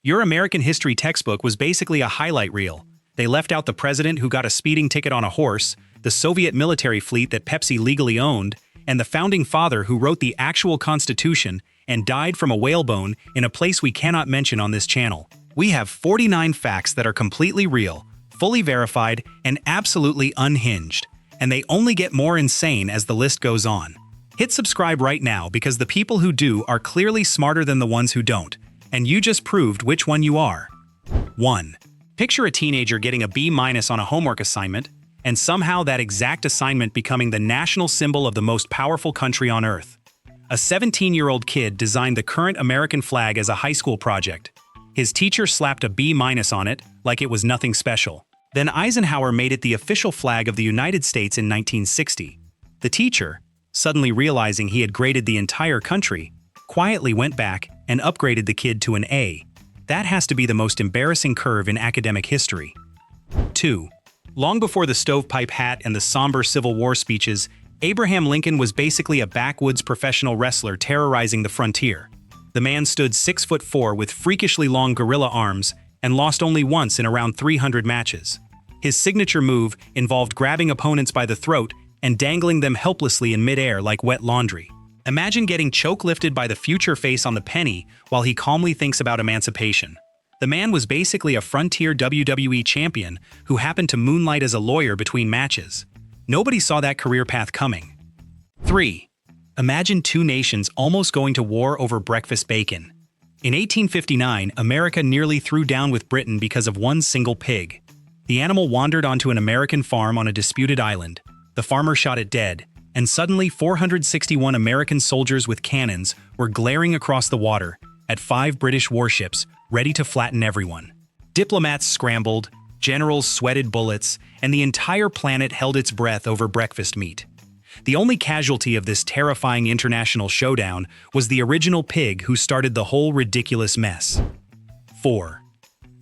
Your American history textbook was basically a highlight reel. They left out the president who got a speeding ticket on a horse, the Soviet military fleet that Pepsi legally owned, and the founding father who wrote the actual Constitution and died from a whalebone in a place we cannot mention on this channel. We have 49 facts that are completely real, fully verified, and absolutely unhinged. And they only get more insane as the list goes on. Hit subscribe right now because the people who do are clearly smarter than the ones who don't, and you just proved which one you are. 1. Picture a teenager getting a B- on a homework assignment, and somehow that exact assignment becoming the national symbol of the most powerful country on Earth. A 17-year-old kid designed the current American flag as a high school project. His teacher slapped a B- on it like it was nothing special. Then Eisenhower made it the official flag of the United States in 1960. The teacher, suddenly realizing he had graded the entire country, quietly went back and upgraded the kid to an A. That has to be the most embarrassing curve in academic history. 2. Long before the stovepipe hat and the somber Civil War speeches, Abraham Lincoln was basically a backwoods professional wrestler terrorizing the frontier. The man stood 6'4" with freakishly long gorilla arms and lost only once in around 300 matches. His signature move involved grabbing opponents by the throat and dangling them helplessly in midair like wet laundry. Imagine getting choke-lifted by the future face on the penny while he calmly thinks about emancipation. The man was basically a frontier WWE champion who happened to moonlight as a lawyer between matches. Nobody saw that career path coming. 3. Imagine two nations almost going to war over breakfast bacon. In 1859, America nearly threw down with Britain because of one single pig. The animal wandered onto an American farm on a disputed island. The farmer shot it dead, and suddenly 461 American soldiers with cannons were glaring across the water at 5 British warships, ready to flatten everyone. Diplomats scrambled, generals sweated bullets, and the entire planet held its breath over breakfast meat. The only casualty of this terrifying international showdown was the original pig who started the whole ridiculous mess. 4.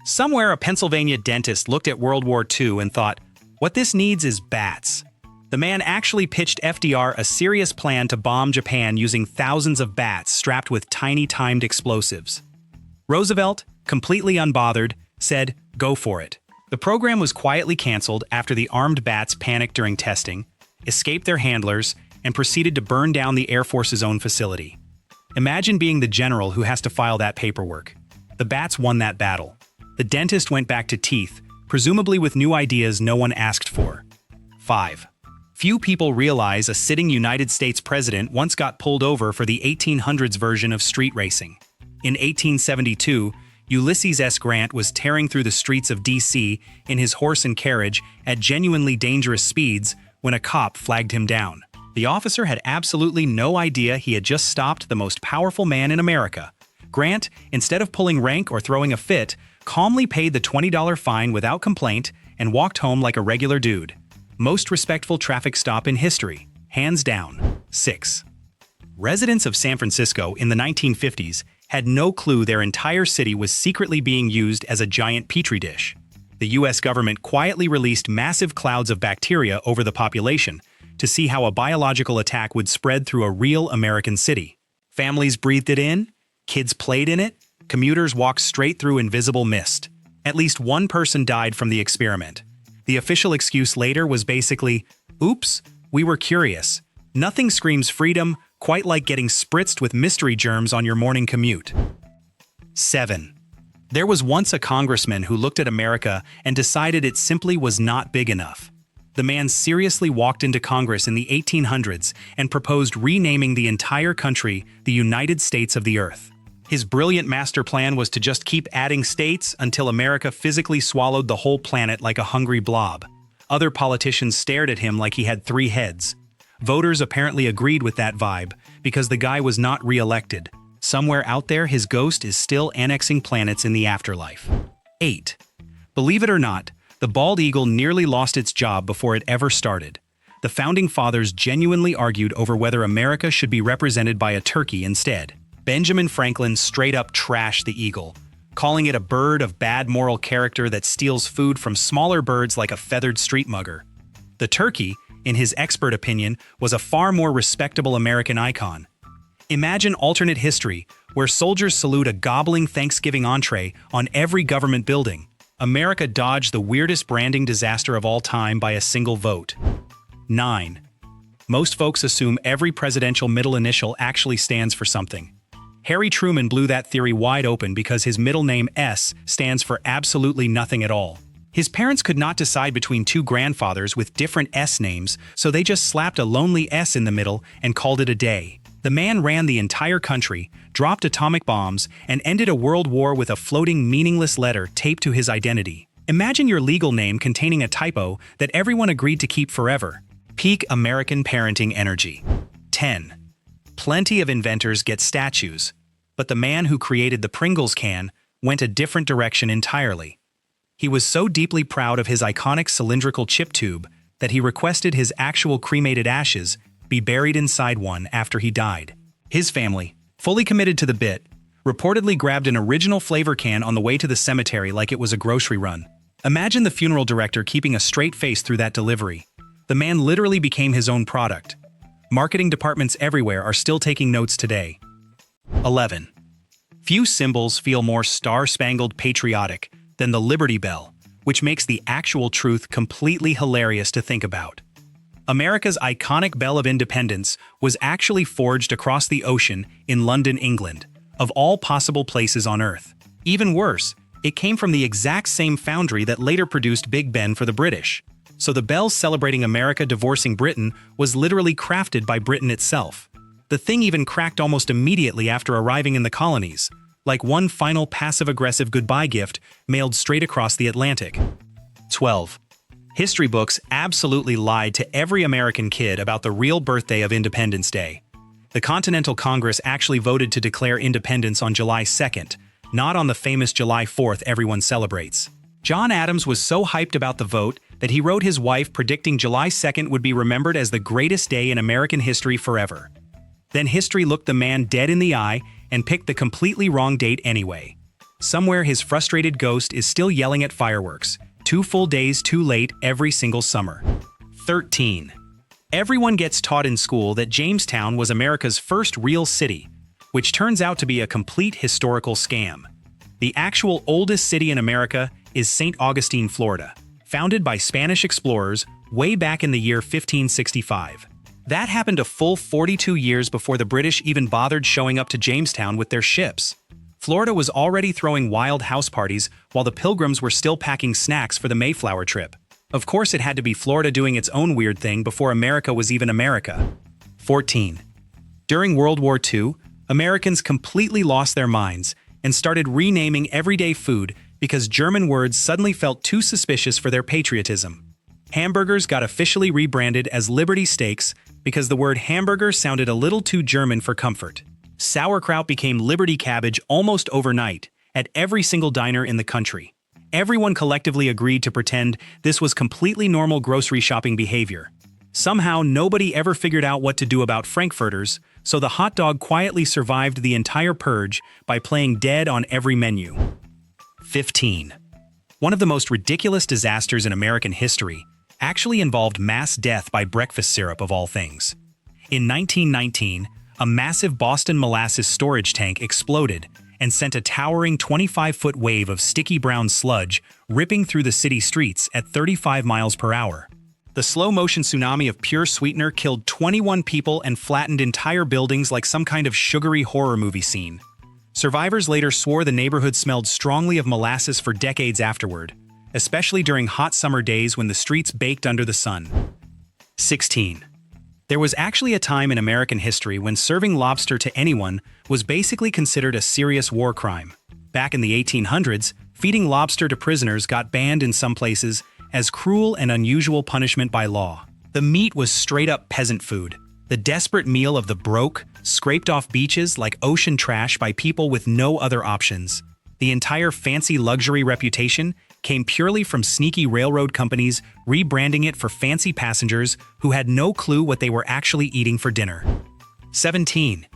Somewhere a Pennsylvania dentist looked at World War II and thought, what this needs is bats. The man actually pitched FDR a serious plan to bomb Japan using thousands of bats strapped with tiny timed explosives. Roosevelt, completely unbothered, said, go for it. The program was quietly canceled after the armed bats panicked during testing, escaped their handlers, and proceeded to burn down the Air Force's own facility. Imagine being the general who has to file that paperwork. The bats won that battle. The dentist went back to teeth, presumably with new ideas no one asked for. 5. Few people realize a sitting United States president once got pulled over for the 1800s version of street racing. In 1872, Ulysses S. Grant was tearing through the streets of D.C. in his horse and carriage at genuinely dangerous speeds when a cop flagged him down. The officer had absolutely no idea he had just stopped the most powerful man in America. Grant, instead of pulling rank or throwing a fit, calmly paid the $20 fine without complaint and walked home like a regular dude. Most respectful traffic stop in history, hands down. 6. Residents of San Francisco in the 1950s had no clue their entire city was secretly being used as a giant petri dish. The US government quietly released massive clouds of bacteria over the population to see how a biological attack would spread through a real American city. Families breathed it in, kids played in it, commuters walked straight through invisible mist. At least one person died from the experiment. The official excuse later was basically, oops, we were curious. Nothing screams freedom quite like getting spritzed with mystery germs on your morning commute. 7. There was once a congressman who looked at America and decided it simply was not big enough. The man seriously walked into Congress in the 1800s and proposed renaming the entire country the United States of the Earth. His brilliant master plan was to just keep adding states until America physically swallowed the whole planet like a hungry blob. Other politicians stared at him like he had 3 heads. Voters apparently agreed with that vibe because the guy was not re-elected. Somewhere out there, his ghost is still annexing planets in the afterlife. 8. Believe it or not, the bald eagle nearly lost its job before it ever started. The founding fathers genuinely argued over whether America should be represented by a turkey instead. Benjamin Franklin straight up trashed the eagle, calling it a bird of bad moral character that steals food from smaller birds like a feathered street mugger. The turkey, in his expert opinion, was a far more respectable American icon. Imagine alternate history, where soldiers salute a gobbling Thanksgiving entree on every government building. America dodged the weirdest branding disaster of all time by a single vote. 9. Most folks assume every presidential middle initial actually stands for something. Harry Truman blew that theory wide open because his middle name S stands for absolutely nothing at all. His parents could not decide between two grandfathers with different S names, so they just slapped a lonely S in the middle and called it a day. The man ran the entire country, dropped atomic bombs, and ended a world war with a floating meaningless letter taped to his identity. Imagine your legal name containing a typo that everyone agreed to keep forever. Peak American parenting energy. 10. Plenty of inventors get statues, but the man who created the Pringles can went a different direction entirely. He was so deeply proud of his iconic cylindrical chip tube that he requested his actual cremated ashes be buried inside one after he died. His family, fully committed to the bit, reportedly grabbed an original flavor can on the way to the cemetery like it was a grocery run. Imagine the funeral director keeping a straight face through that delivery. The man literally became his own product. Marketing departments everywhere are still taking notes today. 11. Few symbols feel more star-spangled patriotic than the Liberty Bell, which makes the actual truth completely hilarious to think about. America's iconic Bell of Independence was actually forged across the ocean in London, England, of all possible places on Earth. Even worse, it came from the exact same foundry that later produced Big Ben for the British. So the bell celebrating America divorcing Britain was literally crafted by Britain itself. The thing even cracked almost immediately after arriving in the colonies, like one final passive-aggressive goodbye gift mailed straight across the Atlantic. 12. History books absolutely lied to every American kid about the real birthday of Independence Day. The Continental Congress actually voted to declare independence on July 2nd, not on the famous July 4th everyone celebrates. John Adams was so hyped about the vote that he wrote his wife predicting July 2nd would be remembered as the greatest day in American history forever. Then history looked the man dead in the eye and picked the completely wrong date anyway. Somewhere his frustrated ghost is still yelling at fireworks, 2 full days too late every single summer. 13. Everyone gets taught in school that Jamestown was America's first real city, which turns out to be a complete historical scam. The actual oldest city in America is St. Augustine, Florida, founded by Spanish explorers way back in the year 1565. That happened a full 42 years before the British even bothered showing up to Jamestown with their ships. Florida was already throwing wild house parties while the Pilgrims were still packing snacks for the Mayflower trip. Of course, it had to be Florida doing its own weird thing before America was even America. 14. During World War II, Americans completely lost their minds and started renaming everyday food because German words suddenly felt too suspicious for their patriotism. Hamburgers got officially rebranded as Liberty Steaks because the word hamburger sounded a little too German for comfort. Sauerkraut became Liberty Cabbage almost overnight at every single diner in the country. Everyone collectively agreed to pretend this was completely normal grocery shopping behavior. Somehow, nobody ever figured out what to do about Frankfurters, so the hot dog quietly survived the entire purge by playing dead on every menu. 15. One of the most ridiculous disasters in American history actually involved mass death by breakfast syrup of all things. In 1919, a massive Boston molasses storage tank exploded and sent a towering 25-foot wave of sticky brown sludge ripping through the city streets at 35 miles per hour. The slow-motion tsunami of pure sweetener killed 21 people and flattened entire buildings like some kind of sugary horror movie scene. Survivors later swore the neighborhood smelled strongly of molasses for decades afterward, especially during hot summer days when the streets baked under the sun. 16. There was actually a time in American history when serving lobster to anyone was basically considered a serious war crime. Back in the 1800s, feeding lobster to prisoners got banned in some places as cruel and unusual punishment by law. The meat was straight-up peasant food, the desperate meal of the broke, scraped off beaches like ocean trash by people with no other options. The entire fancy luxury reputation came purely from sneaky railroad companies rebranding it for fancy passengers who had no clue what they were actually eating for dinner. 17.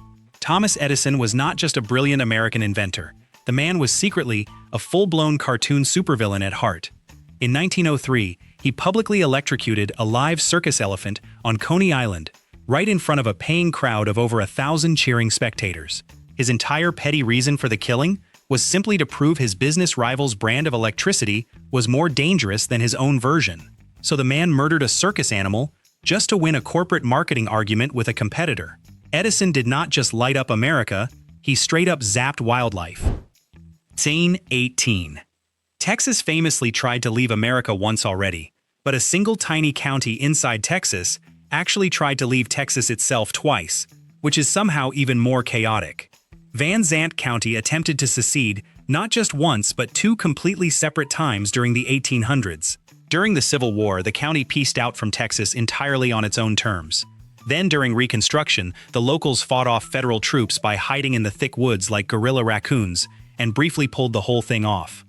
Thomas Edison was not just a brilliant American inventor. The man was secretly a full-blown cartoon supervillain at heart. In 1903, he publicly electrocuted a live circus elephant on Coney Island, right in front of a paying crowd of over 1,000 cheering spectators. His entire petty reason for the killing was simply to prove his business rival's brand of electricity was more dangerous than his own version. So the man murdered a circus animal just to win a corporate marketing argument with a competitor. Edison did not just light up America, he straight up zapped wildlife. Scene 18. Texas famously tried to leave America once already, but a single tiny county inside Texas actually tried to leave Texas itself twice, which is somehow even more chaotic. Vanzant County attempted to secede not just once but two completely separate times during the 1800s. During the Civil War, the county pieced out from Texas entirely on its own terms. Then during Reconstruction, the locals fought off federal troops by hiding in the thick woods like guerrilla raccoons and briefly pulled the whole thing off.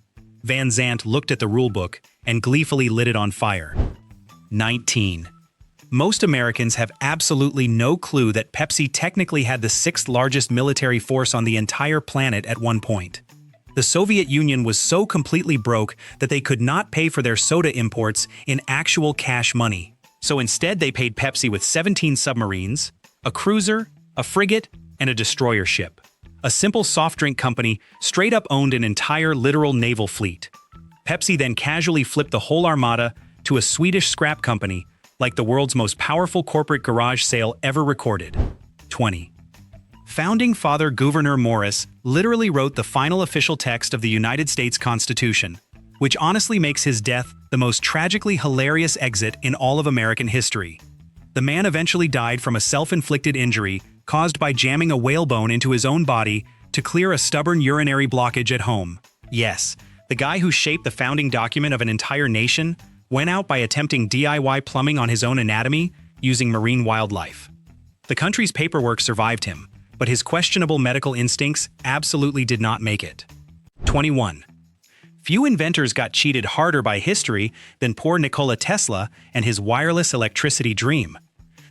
Vanzant looked at the rulebook and gleefully lit it on fire. 19. Most Americans have absolutely no clue that Pepsi technically had the sixth largest military force on the entire planet at one point. The Soviet Union was so completely broke that they could not pay for their soda imports in actual cash money. So instead they paid Pepsi with 17 submarines, a cruiser, a frigate, and a destroyer ship. A simple soft drink company straight up owned an entire literal naval fleet. Pepsi then casually flipped the whole armada to a Swedish scrap company, like the world's most powerful corporate garage sale ever recorded. 20. Founding Father Gouverneur Morris literally wrote the final official text of the United States Constitution, which honestly makes his death the most tragically hilarious exit in all of American history. The man eventually died from a self-inflicted injury caused by jamming a whalebone into his own body to clear a stubborn urinary blockage at home. Yes, the guy who shaped the founding document of an entire nation went out by attempting DIY plumbing on his own anatomy using marine wildlife. The country's paperwork survived him, but his questionable medical instincts absolutely did not make it. 21. Few inventors got cheated harder by history than poor Nikola Tesla and his wireless electricity dream.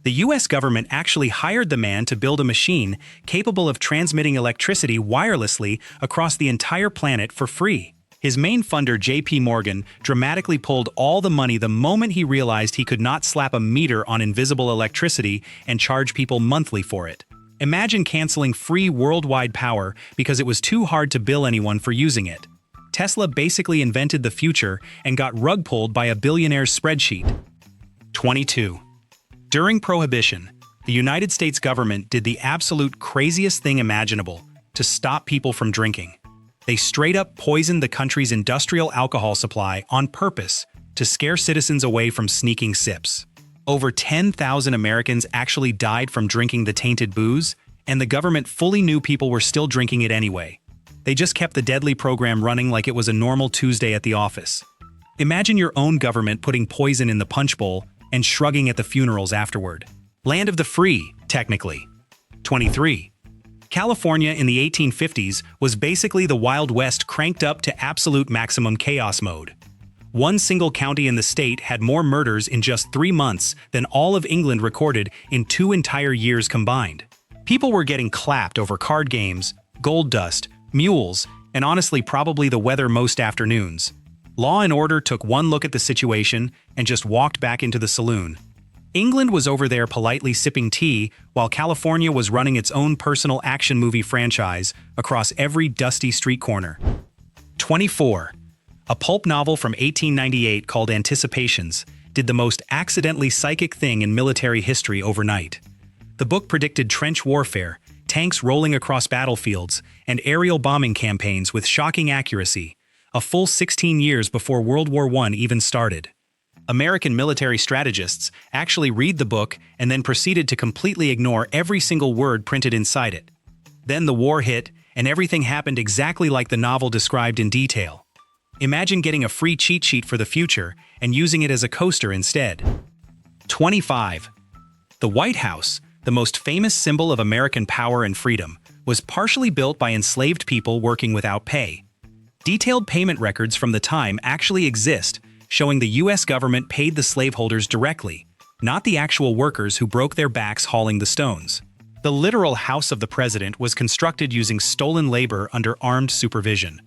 The US government actually hired the man to build a machine capable of transmitting electricity wirelessly across the entire planet for free. His main funder, J.P. Morgan, dramatically pulled all the money the moment he realized he could not slap a meter on invisible electricity and charge people monthly for it. Imagine canceling free worldwide power because it was too hard to bill anyone for using it. Tesla basically invented the future and got rug pulled by a billionaire's spreadsheet. 22. During Prohibition, the United States government did the absolute craziest thing imaginable to stop people from drinking. They straight up poisoned the country's industrial alcohol supply on purpose to scare citizens away from sneaking sips. Over 10,000 Americans actually died from drinking the tainted booze, and the government fully knew people were still drinking it anyway. They just kept the deadly program running like it was a normal Tuesday at the office. Imagine your own government putting poison in the punch bowl and shrugging at the funerals afterward. Land of the free, technically. 23. California in the 1850s was basically the Wild West cranked up to absolute maximum chaos mode. One single county in the state had more murders in just 3 months than all of England recorded in 2 entire years combined. People were getting clapped over card games, gold dust, mules, and honestly probably the weather most afternoons. Law and order took one look at the situation and just walked back into the saloon. England was over there politely sipping tea while California was running its own personal action movie franchise across every dusty street corner. 24. A pulp novel from 1898 called Anticipations did the most accidentally psychic thing in military history overnight. The book predicted trench warfare, tanks rolling across battlefields, and aerial bombing campaigns with shocking accuracy, a full 16 years before World War I even started. American military strategists actually read the book and then proceeded to completely ignore every single word printed inside it. Then the war hit, and everything happened exactly like the novel described in detail. Imagine getting a free cheat sheet for the future and using it as a coaster instead. 25. The White House, the most famous symbol of American power and freedom, was partially built by enslaved people working without pay. Detailed payment records from the time actually exist, showing the U.S. government paid the slaveholders directly, not the actual workers who broke their backs hauling the stones. The literal house of the president was constructed using stolen labor under armed supervision.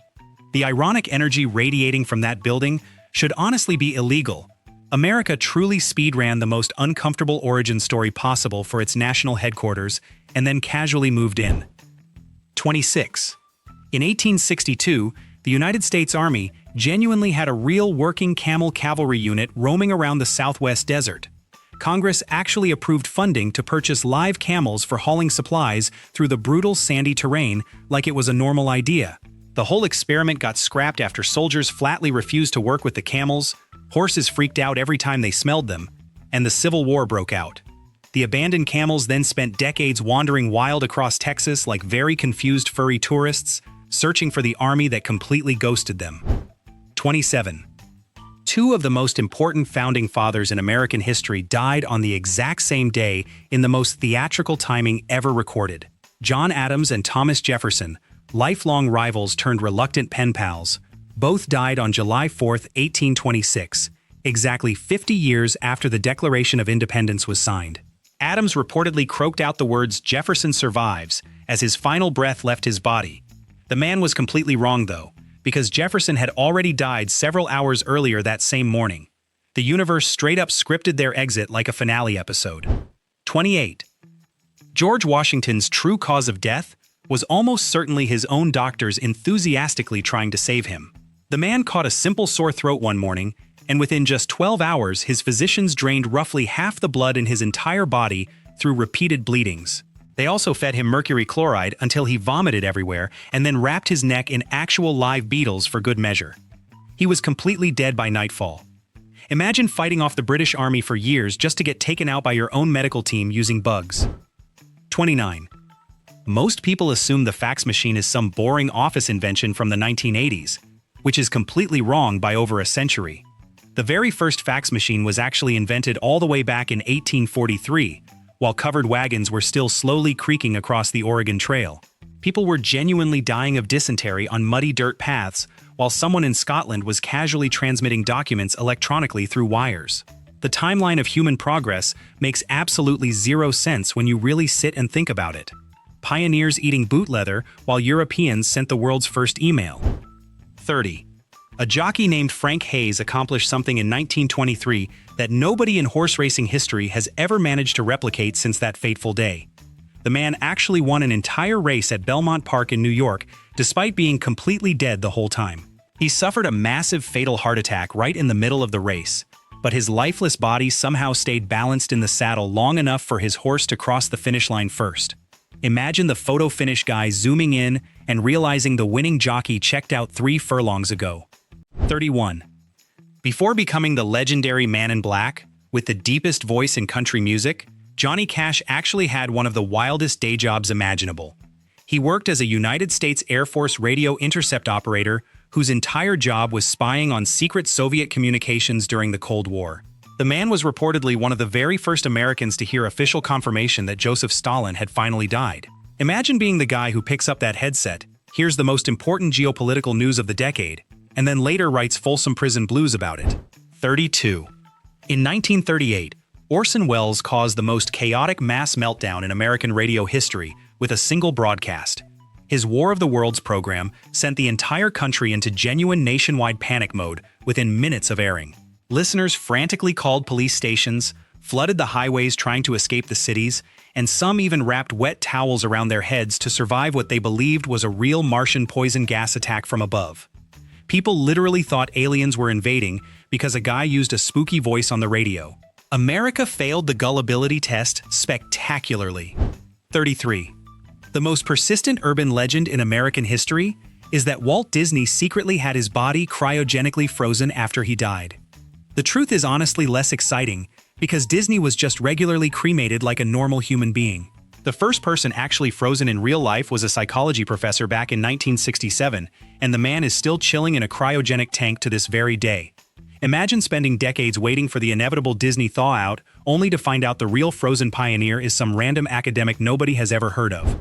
The ironic energy radiating from that building should honestly be illegal. America truly speedran the most uncomfortable origin story possible for its national headquarters and then casually moved in. 26. In 1862, the United States Army genuinely had a real working camel cavalry unit roaming around the Southwest desert. Congress actually approved funding to purchase live camels for hauling supplies through the brutal sandy terrain like it was a normal idea. The whole experiment got scrapped after soldiers flatly refused to work with the camels, horses freaked out every time they smelled them, and the Civil War broke out. The abandoned camels then spent decades wandering wild across Texas like very confused furry tourists, searching for the army that completely ghosted them. 27. Two of the most important founding fathers in American history died on the exact same day in the most theatrical timing ever recorded. John Adams and Thomas Jefferson, lifelong rivals turned reluctant pen pals, both died on July 4, 1826, exactly 50 years after the Declaration of Independence was signed. Adams reportedly croaked out the words "Jefferson survives" as his final breath left his body. The man was completely wrong, though, because Jefferson had already died several hours earlier that same morning. The universe straight up scripted their exit like a finale episode. 28. George Washington's true cause of death was almost certainly his own doctors enthusiastically trying to save him. The man caught a simple sore throat one morning, and within just 12 hours his physicians drained roughly half the blood in his entire body through repeated bleedings. They also fed him mercury chloride until he vomited everywhere and then wrapped his neck in actual live beetles for good measure. He was completely dead by nightfall. Imagine fighting off the British Army for years just to get taken out by your own medical team using bugs. 29. Most people assume the fax machine is some boring office invention from the 1980s, which is completely wrong by over a century. The very first fax machine was actually invented all the way back in 1843, while covered wagons were still slowly creaking across the Oregon Trail. People were genuinely dying of dysentery on muddy dirt paths, while someone in Scotland was casually transmitting documents electronically through wires. The timeline of human progress makes absolutely zero sense when you really sit and think about it. Pioneers eating boot leather while Europeans sent the world's first email. 30. A jockey named Frank Hayes accomplished something in 1923 that nobody in horse racing history has ever managed to replicate since that fateful day. The man actually won an entire race at Belmont Park in New York, despite being completely dead the whole time. He suffered a massive fatal heart attack right in the middle of the race, but his lifeless body somehow stayed balanced in the saddle long enough for his horse to cross the finish line first. Imagine the photo finish guy zooming in and realizing the winning jockey checked out 3 furlongs ago. 31. Before becoming the legendary Man in Black, with the deepest voice in country music, Johnny Cash actually had one of the wildest day jobs imaginable. He worked as a United States Air Force radio intercept operator whose entire job was spying on secret Soviet communications during the Cold War. The man was reportedly one of the very first Americans to hear official confirmation that Joseph Stalin had finally died. Imagine being the guy who picks up that headset, hears the most important geopolitical news of the decade, and then later writes Folsom Prison Blues about it. 32. In 1938, Orson Welles caused the most chaotic mass meltdown in American radio history with a single broadcast. His War of the Worlds program sent the entire country into genuine nationwide panic mode within minutes of airing. Listeners frantically called police stations, flooded the highways trying to escape the cities, and some even wrapped wet towels around their heads to survive what they believed was a real Martian poison gas attack from above. People literally thought aliens were invading because a guy used a spooky voice on the radio. America failed the gullibility test spectacularly. 33. The most persistent urban legend in American history is that Walt Disney secretly had his body cryogenically frozen after he died. The truth is honestly less exciting because Disney was just regularly cremated like a normal human being. The first person actually frozen in real life was a psychology professor back in 1967, and the man is still chilling in a cryogenic tank to this very day. Imagine spending decades waiting for the inevitable Disney thaw-out, only to find out the real frozen pioneer is some random academic nobody has ever heard of.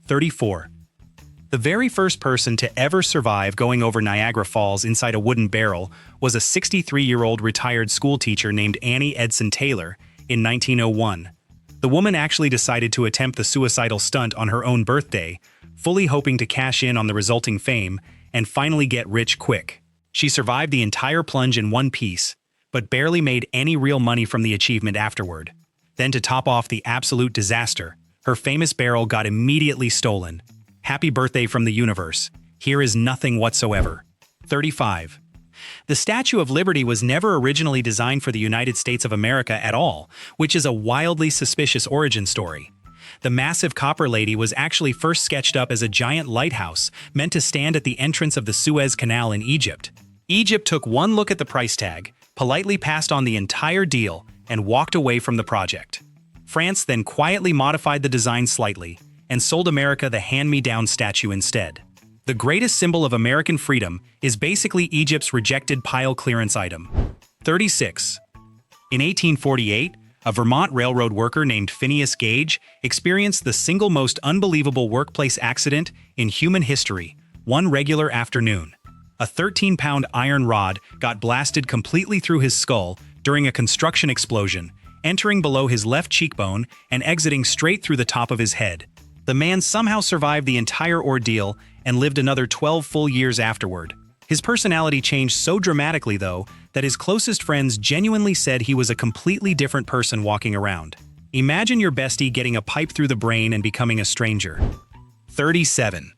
34. The very first person to ever survive going over Niagara Falls inside a wooden barrel was a 63-year-old retired schoolteacher named Annie Edson Taylor in 1901. The woman actually decided to attempt the suicidal stunt on her own birthday, fully hoping to cash in on the resulting fame and finally get rich quick. She survived the entire plunge in one piece, but barely made any real money from the achievement afterward. Then to top off the absolute disaster, her famous barrel got immediately stolen. Happy birthday from the universe. Here is nothing whatsoever. 35. The Statue of Liberty was never originally designed for the United States of America at all, which is a wildly suspicious origin story. The massive copper lady was actually first sketched up as a giant lighthouse meant to stand at the entrance of the Suez Canal in Egypt. Egypt took one look at the price tag, politely passed on the entire deal, and walked away from the project. France then quietly modified the design slightly and sold America the hand-me-down statue instead. The greatest symbol of American freedom is basically Egypt's rejected pile clearance item. 36. In 1848, a Vermont railroad worker named Phineas Gage experienced the single most unbelievable workplace accident in human history, one regular afternoon. A 13-pound iron rod got blasted completely through his skull during a construction explosion, entering below his left cheekbone and exiting straight through the top of his head. The man somehow survived the entire ordeal and lived another 12 full years afterward. His personality changed so dramatically, though, that his closest friends genuinely said he was a completely different person walking around. Imagine your bestie getting a pipe through the brain and becoming a stranger. 37.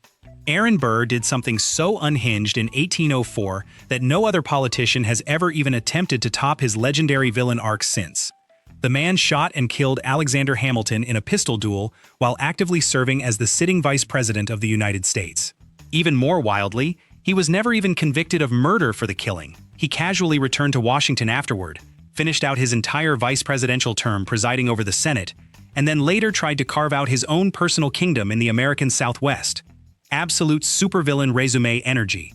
Aaron Burr did something so unhinged in 1804 that no other politician has ever even attempted to top his legendary villain arc since. The man shot and killed Alexander Hamilton in a pistol duel while actively serving as the sitting vice president of the United States. Even more wildly, he was never even convicted of murder for the killing. He casually returned to Washington afterward, finished out his entire vice presidential term presiding over the Senate, and then later tried to carve out his own personal kingdom in the American Southwest. Absolute supervillain resume energy.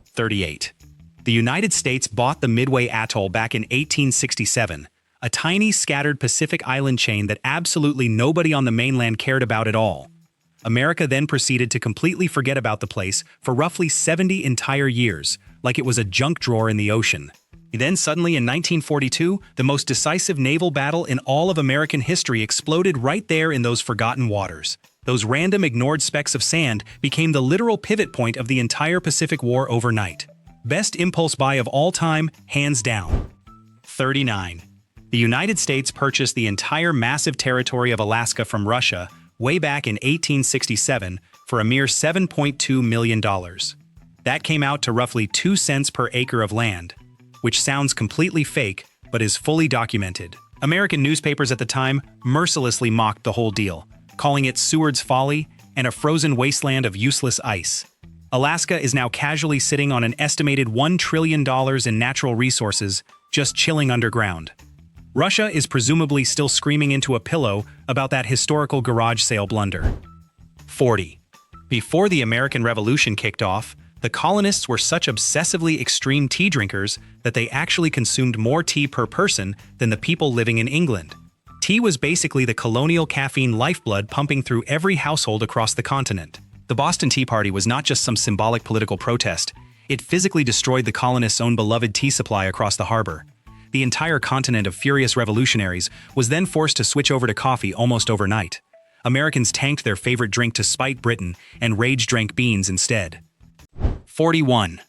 38. The United States bought the Midway Atoll back in 1867, a tiny, scattered Pacific island chain that absolutely nobody on the mainland cared about at all. America then proceeded to completely forget about the place for roughly 70 entire years, like it was a junk drawer in the ocean. Then suddenly in 1942, the most decisive naval battle in all of American history exploded right there in those forgotten waters. Those random ignored specks of sand became the literal pivot point of the entire Pacific War overnight. Best impulse buy of all time, hands down. 39. The United States purchased the entire massive territory of Alaska from Russia way back in 1867 for a mere $7.2 million. That came out to roughly 2 cents per acre of land, which sounds completely fake but is fully documented. American newspapers at the time mercilessly mocked the whole deal, calling it Seward's folly and a frozen wasteland of useless ice. Alaska is now casually sitting on an estimated $1 trillion in natural resources, just chilling underground. Russia is presumably still screaming into a pillow about that historical garage sale blunder. 40. Before the American Revolution kicked off, the colonists were such obsessively extreme tea drinkers that they actually consumed more tea per person than the people living in England. Tea was basically the colonial caffeine lifeblood pumping through every household across the continent. The Boston Tea Party was not just some symbolic political protest. It physically destroyed the colonists' own beloved tea supply across the harbor. The entire continent of furious revolutionaries was then forced to switch over to coffee almost overnight. Americans tanked their favorite drink to spite Britain and rage-drank beans instead. 41.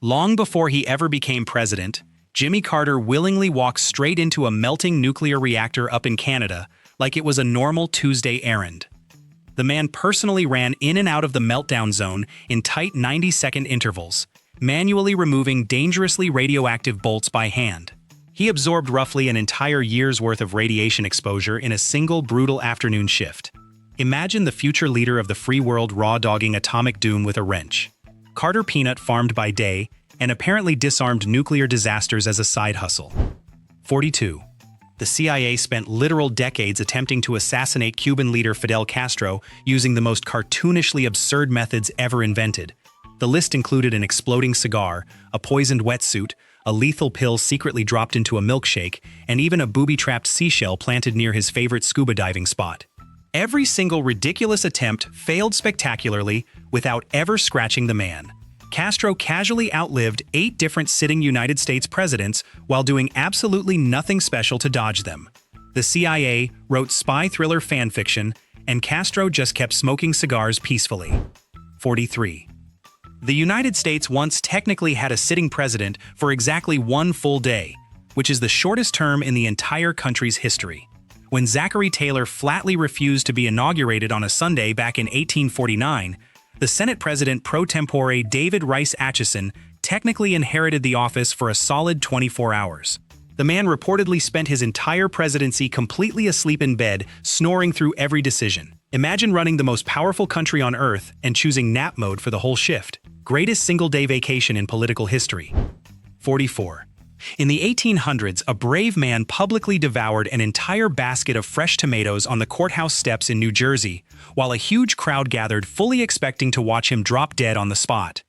Long before he ever became president, Jimmy Carter willingly walked straight into a melting nuclear reactor up in Canada like it was a normal Tuesday errand. The man personally ran in and out of the meltdown zone in tight 90-second intervals, manually removing dangerously radioactive bolts by hand. He absorbed roughly an entire year's worth of radiation exposure in a single brutal afternoon shift. Imagine the future leader of the free world raw-dogging atomic doom with a wrench. Carter Peanut farmed by day and apparently disarmed nuclear disasters as a side hustle. 42. The CIA spent literal decades attempting to assassinate Cuban leader Fidel Castro using the most cartoonishly absurd methods ever invented. The list included an exploding cigar, a poisoned wetsuit, a lethal pill secretly dropped into a milkshake, and even a booby-trapped seashell planted near his favorite scuba diving spot. Every single ridiculous attempt failed spectacularly without ever scratching the man. Castro casually outlived 8 different sitting United States presidents while doing absolutely nothing special to dodge them. The CIA wrote spy thriller fanfiction, and Castro just kept smoking cigars peacefully. 43. The United States once technically had a sitting president for exactly 1 full day, which is the shortest term in the entire country's history. When Zachary Taylor flatly refused to be inaugurated on a Sunday back in 1849, the Senate President pro tempore David Rice Atchison technically inherited the office for a solid 24 hours. The man reportedly spent his entire presidency completely asleep in bed, snoring through every decision. Imagine running the most powerful country on Earth and choosing nap mode for the whole shift. Greatest single-day vacation in political history. 44. In the 1800s, a brave man publicly devoured an entire basket of fresh tomatoes on the courthouse steps in New Jersey, while a huge crowd gathered fully expecting to watch him drop dead on the spot.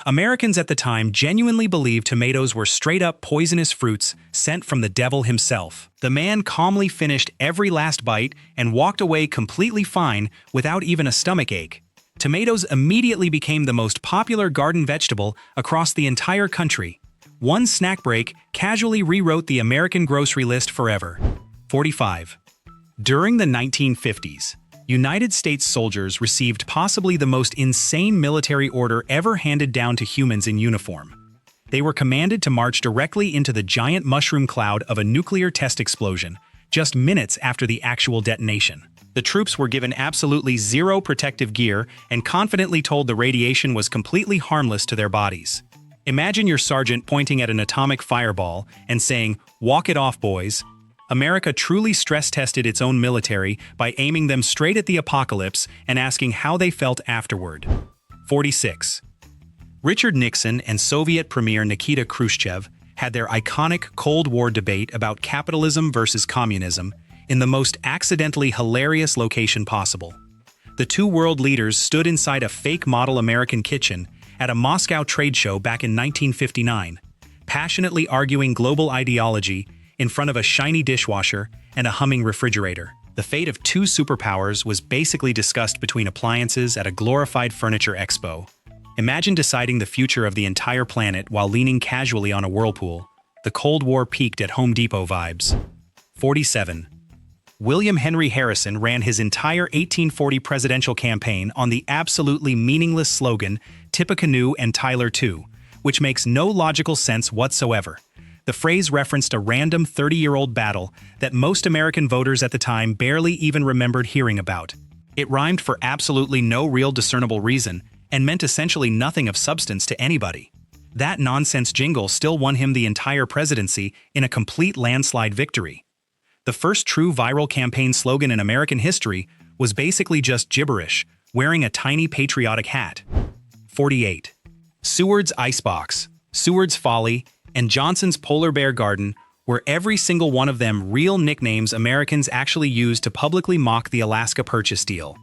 Americans at the time genuinely believed tomatoes were straight-up poisonous fruits sent from the devil himself. The man calmly finished every last bite and walked away completely fine without even a stomachache. Tomatoes immediately became the most popular garden vegetable across the entire country. One snack break casually rewrote the American grocery list forever. 45. During the 1950s, United States soldiers received possibly the most insane military order ever handed down to humans in uniform. They were commanded to march directly into the giant mushroom cloud of a nuclear test explosion, just minutes after the actual detonation. The troops were given absolutely zero protective gear and confidently told the radiation was completely harmless to their bodies. Imagine your sergeant pointing at an atomic fireball and saying, "Walk it off, boys." America truly stress-tested its own military by aiming them straight at the apocalypse and asking how they felt afterward. 46. Richard Nixon and Soviet Premier Nikita Khrushchev had their iconic Cold War debate about capitalism versus communism in the most accidentally hilarious location possible. The two world leaders stood inside a fake model American kitchen at a Moscow trade show back in 1959, passionately arguing global ideology in front of a shiny dishwasher and a humming refrigerator. The fate of two superpowers was basically discussed between appliances at a glorified furniture expo. Imagine deciding the future of the entire planet while leaning casually on a whirlpool. The Cold War peaked at Home Depot vibes. 47. William Henry Harrison ran his entire 1840 presidential campaign on the absolutely meaningless slogan, "Tippecanoe and Tyler too," which makes no logical sense whatsoever. The phrase referenced a random 30-year-old battle that most American voters at the time barely even remembered hearing about. It rhymed for absolutely no real discernible reason and meant essentially nothing of substance to anybody. That nonsense jingle still won him the entire presidency in a complete landslide victory. The first true viral campaign slogan in American history was basically just gibberish, wearing a tiny patriotic hat. 48. Seward's Icebox, Seward's Folly, and Johnson's Polar Bear Garden were every single one of them real nicknames Americans actually used to publicly mock the Alaska Purchase deal.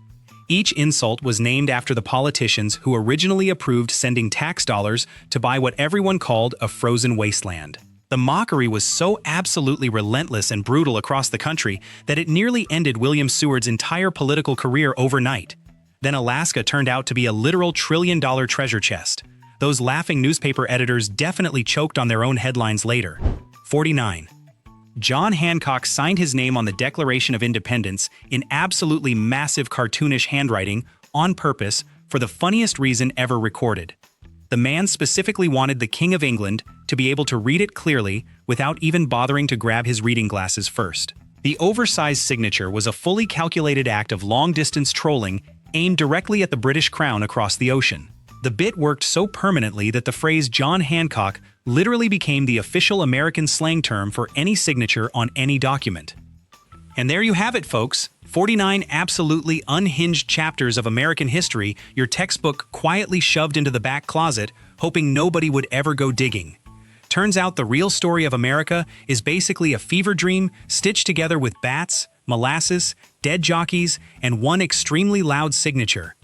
Each insult was named after the politicians who originally approved sending tax dollars to buy what everyone called a frozen wasteland. The mockery was so absolutely relentless and brutal across the country that it nearly ended William Seward's entire political career overnight. Then Alaska turned out to be a literal trillion-dollar treasure chest. Those laughing newspaper editors definitely choked on their own headlines later. 49. John Hancock signed his name on the Declaration of Independence in absolutely massive cartoonish handwriting on purpose for the funniest reason ever recorded. The man specifically wanted the King of England to be able to read it clearly without even bothering to grab his reading glasses first. The oversized signature was a fully calculated act of long-distance trolling aimed directly at the British crown across the ocean. The bit worked so permanently that the phrase John Hancock literally became the official American slang term for any signature on any document. And there you have it, folks. 49 absolutely unhinged chapters of American history your textbook quietly shoved into the back closet, hoping nobody would ever go digging. Turns out the real story of America is basically a fever dream stitched together with bats, molasses, dead jockeys, and one extremely loud signature.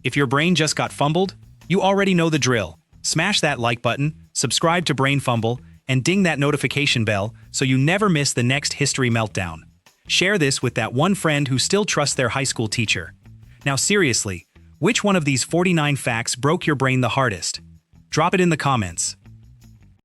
If your brain just got fumbled, you already know the drill. Smash that like button, subscribe to BrainFumble, and ding that notification bell so you never miss the next history meltdown. Share this with that one friend who still trusts their high school teacher. Now seriously, which one of these 49 facts broke your brain the hardest? Drop it in the comments.